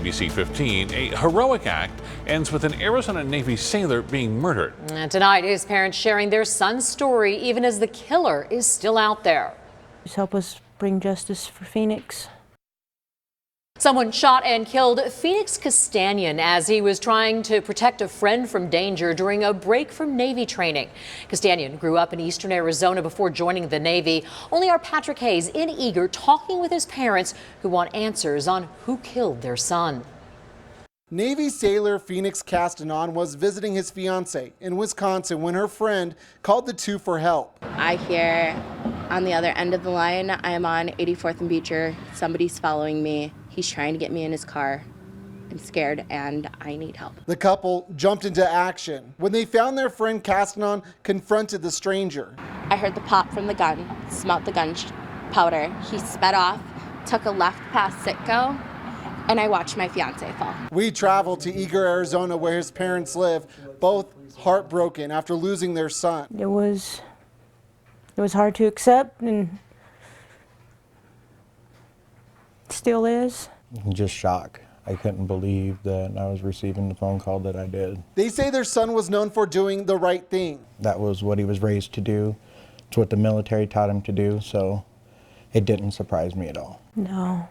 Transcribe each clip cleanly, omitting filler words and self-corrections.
ABC 15, a heroic act ends with an Arizona Navy sailor being murdered. And tonight, his parents sharing their son's story, even as the killer is still out there. Just help us bring justice for Phoenix. Someone shot and killed Phoenix Castanian as he was trying to protect a friend from danger during a break from Navy training. Castanian grew up in eastern Arizona before joining the Navy. Only our Patrick Hayes in Eager talking with his parents who want answers on who killed their son. Navy sailor Phoenix Castanon was visiting his fiancée in Wisconsin when her friend called the two for help. I hear on the other end of the line, I am on 84th and Beecher. Somebody's following me. He's trying to get me in his car. I'm scared and I need help. The couple jumped into action. When they found their friend, Castanon confronted the stranger. I heard the pop from the gun, smelled the gunpowder. He sped off, took a left past Sitco, and I watched my fiance fall. We traveled to Eager, Arizona, where his parents live, both heartbroken after losing their son. It was hard to accept and still is. Just shock. I couldn't believe that I was receiving the phone call that I did. They say their son was known for doing the right thing. That was what he was raised to do. It's what the military taught him to do, so it didn't surprise me at all. No,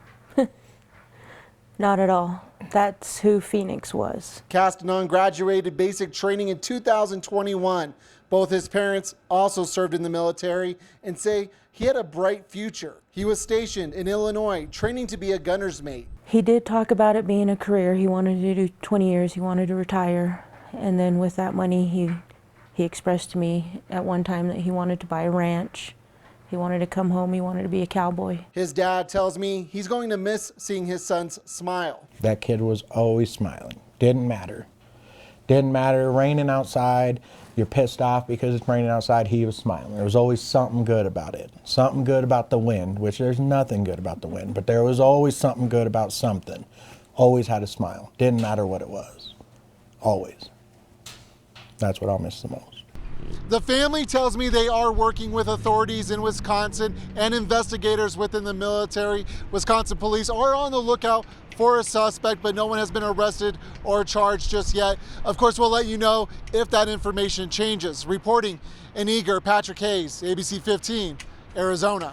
not at all. That's who Phoenix was. Castanon graduated basic training in 2021. Both his parents also served in the military and say he had a bright future. He was stationed in Illinois, training to be a gunner's mate. He did talk about it being a career. He wanted to do 20 years. He wanted to retire. And then with that money, he expressed to me at one time that he wanted to buy a ranch. He wanted to come home. He wanted to be a cowboy. His dad tells me he's going to miss seeing his son's smile. That kid was always smiling. Didn't matter. Didn't matter, raining outside, you're pissed off because it's raining outside, he was smiling. There was always something good about it. Something good about the wind, which there's nothing good about the wind, but there was always something good about something. Always had a smile. Didn't matter what it was. Always. That's what I'll miss the most. The family tells me they are working with authorities in Wisconsin and investigators within the military. Wisconsin police are on the lookout for a suspect, but no one has been arrested or charged just yet. Of course, we'll let you know if that information changes. Reporting in Eager, Patrick Hayes, ABC 15, Arizona.